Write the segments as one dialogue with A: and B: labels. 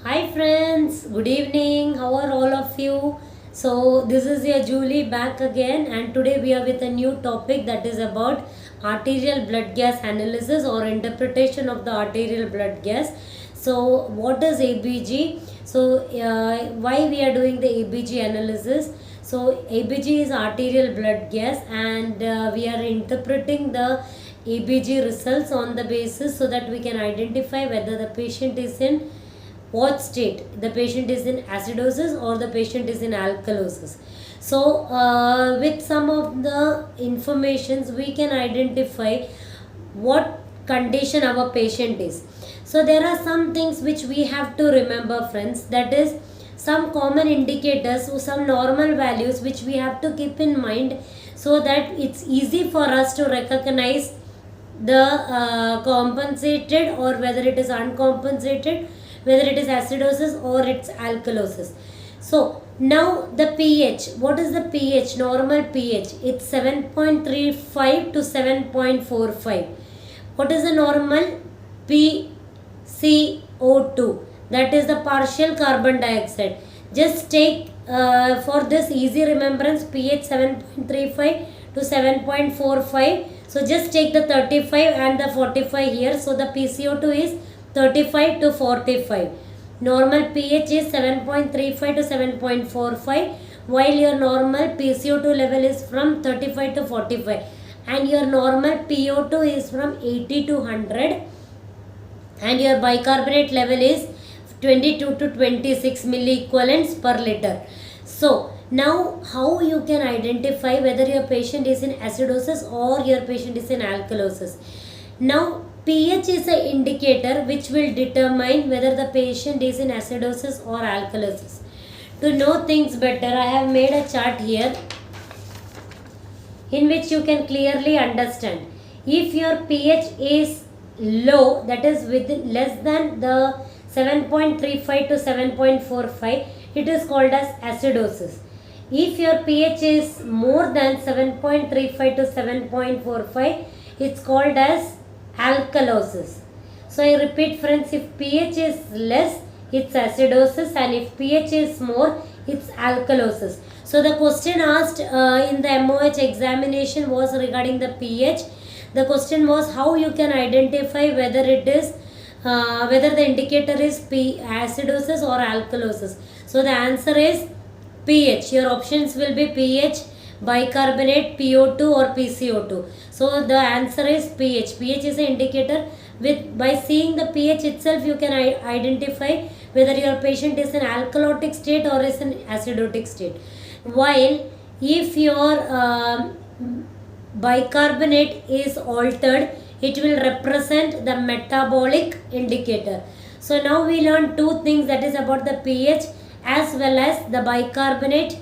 A: Hi friends, good evening. How are all of you? So this is your Julie back again, and today we are with a new topic that is about arterial blood gas analysis or interpretation of the arterial blood gas. So what is ABG? So why we are doing the ABG analysis? So ABG is arterial blood gas, and we are interpreting the ABG results on the basis so that we can identify whether the patient is in what state the patient is in, acidosis or the patient is in alkalosis. So with some of the informations we can identify what condition our patient is. So there are some things which we have to remember, friends, that is some common indicators or some normal values which we have to keep in mind so that it's easy for us to recognize the compensated or whether it is uncompensated, whether it is acidosis or it's alkalosis. So now the pH, what is the pH, normal pH? It's 7.35 to 7.45. What is the normal? PCO2, that is the partial carbon dioxide. Just take for this easy remembrance pH 7.35 to 7.45. So just take the 35 and the 45 here. So the PCO2 is 35 to 45. Normal pH is 7.35 to 7.45, while your normal PCO2 level is from 35 to 45, and your normal PO2 is from 80 to 100, and your bicarbonate level is 22 to 26 milliequivalents per liter. So now how you can identify whether your patient is in acidosis or your patient is in alkalosis? Now pH is an indicator which will determine whether the patient is in acidosis or alkalosis. To know things better, I have made a chart here in which you can clearly understand. If your pH is low, that is within less than the 7.35 to 7.45, it is called as acidosis. If your pH is more than 7.35 to 7.45, it's called as alkalosis. So I repeat, friends, if pH is less, it's acidosis, and if pH is more, it's alkalosis. So the question asked in the MOH examination was regarding the pH. The question was how you can identify whether it is whether the indicator is acidosis or alkalosis. So the answer is pH. Your options will be pH, bicarbonate, PO2 or PCO2. So the answer is pH. pH is an indicator. By seeing the pH itself, you can identify whether your patient is in alkalotic state or is in acidotic state. While if your bicarbonate is altered, it will represent the metabolic indicator. So now we learned two things, that is about the pH as well as the bicarbonate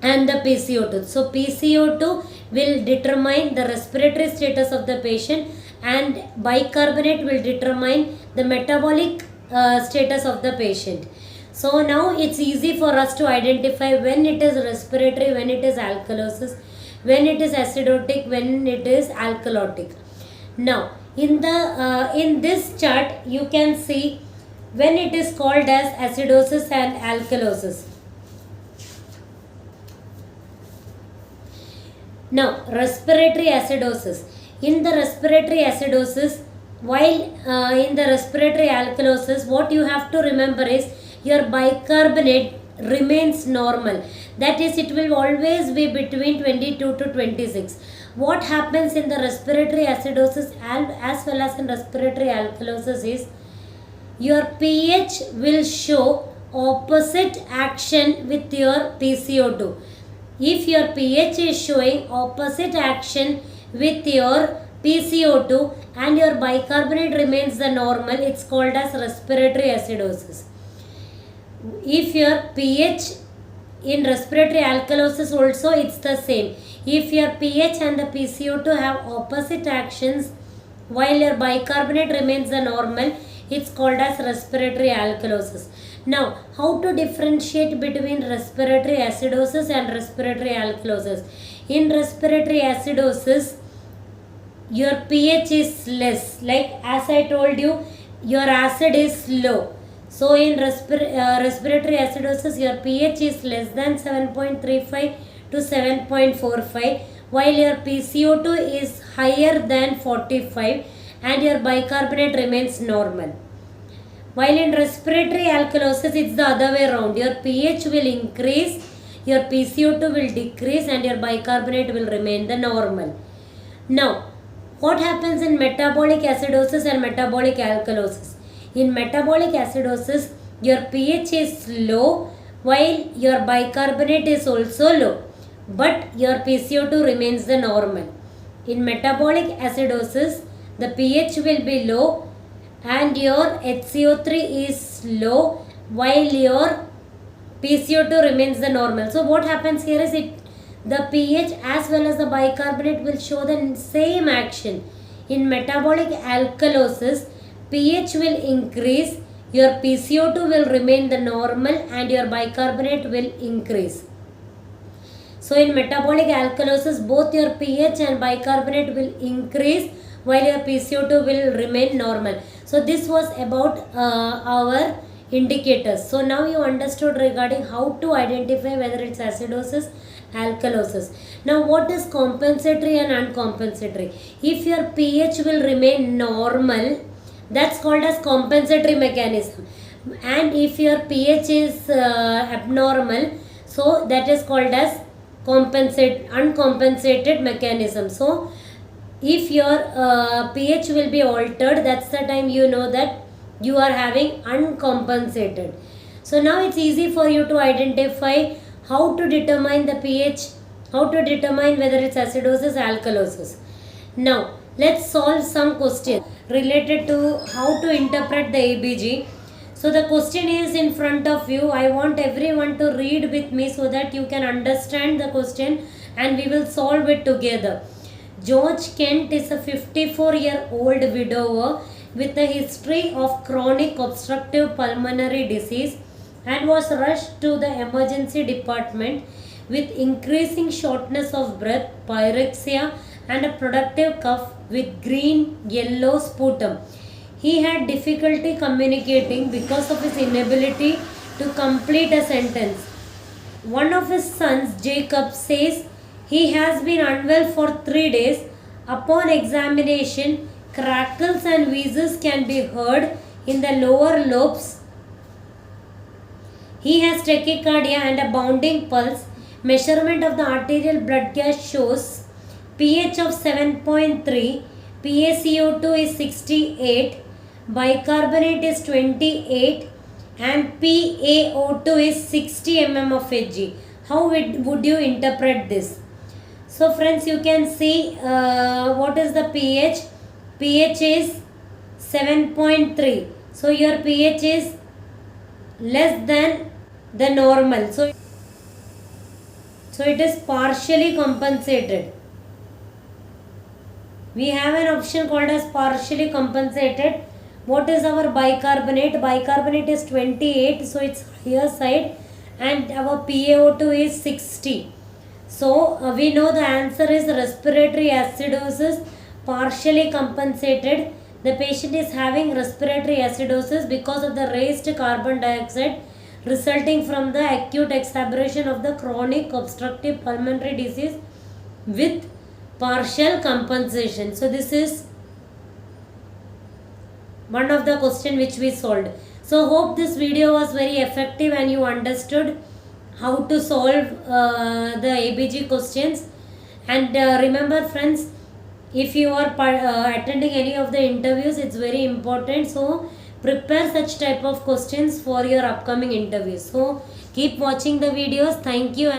A: and the PCO2. So PCO2 will determine the respiratory status of the patient, and bicarbonate will determine the metabolic status of the patient. So now it's easy for us to identify when it is respiratory, when it is alkalosis, when it is acidotic, when it is alkalotic. Now in this chart you can see when it is called as acidosis and alkalosis. Now respiratory acidosis. In the respiratory acidosis, while in the respiratory alkalosis, what you have to remember is your bicarbonate remains normal. That is, it will always be between 22 to 26. What happens in the respiratory acidosis and as well as in respiratory alkalosis is your pH will show opposite action with your PCO2. If your pH is showing opposite action with your PCO2 and your bicarbonate remains the normal, it's called as respiratory acidosis. If your pH in respiratory alkalosis also, it's the same. If your pH and the PCO2 have opposite actions while your bicarbonate remains the normal, it's called as respiratory alkalosis. Now, how to differentiate between respiratory acidosis and respiratory alkalosis? In respiratory acidosis, your pH is less. Like as I told you, your acid is low. So in respiratory acidosis, your pH is less than 7.35 to 7.45, while your PCO2 is higher than 45 and your bicarbonate remains normal. While in respiratory alkalosis, it's the other way around. Your pH will increase, your PCO2 will decrease and your bicarbonate will remain the normal. Now, what happens in metabolic acidosis and metabolic alkalosis? In metabolic acidosis, your pH is low while your bicarbonate is also low, but your PCO2 remains the normal. In metabolic acidosis, the pH will be low and your HCO3 is low while your PCO2 remains the normal. So what happens here is the pH as well as the bicarbonate will show the same action. In metabolic alkalosis, pH will increase, your PCO2 will remain the normal and your bicarbonate will increase. So in metabolic alkalosis, both your pH and bicarbonate will increase while your PCO2 will remain normal. So this was about our indicators. So now you understood regarding how to identify whether it's acidosis, alkalosis. Now what is compensatory and uncompensatory? If your pH will remain normal, that's called as compensatory mechanism. And if your pH is abnormal, so that is called as uncompensated mechanism. So if your pH will be altered, that's the time you know that you are having uncompensated. So now it's easy for you to identify how to determine the pH, how to determine whether it's acidosis, alkalosis. Now let's solve some questions related to how to interpret the ABG. So the question is in front of you. I want everyone to read with me so that you can understand the question and we will solve it together. George Kent is a 54-year-old widower with a history of chronic obstructive pulmonary disease and was rushed to the emergency department with increasing shortness of breath, pyrexia and a productive cough with green-yellow sputum. He had difficulty communicating because of his inability to complete a sentence. One of his sons, Jacob, says he has been unwell for 3 days. Upon examination, crackles and wheezes can be heard in the lower lobes. He has tachycardia and a bounding pulse. Measurement of the arterial blood gas shows pH of 7.3, PaCO2 is 68, bicarbonate is 28 and PaO2 is 60 mm of Hg. How would you interpret this? So friends, you can see what is the pH. pH is 7.3. So your pH is less than the normal. So it is partially compensated. We have an option called as partially compensated. What is our bicarbonate? Bicarbonate is 28, so it's here side, and our PaO2 is 60. So we know the answer is respiratory acidosis, partially compensated. The patient is having respiratory acidosis because of the raised carbon dioxide resulting from the acute exacerbation of the chronic obstructive pulmonary disease with partial compensation. So this is one of the question which we solved. So hope this video was very effective and you understood how to solve the ABG questions. And remember friends, if you are attending any of the interviews, it's very important. So prepare such type of questions for your upcoming interviews. So keep watching the videos. Thank you.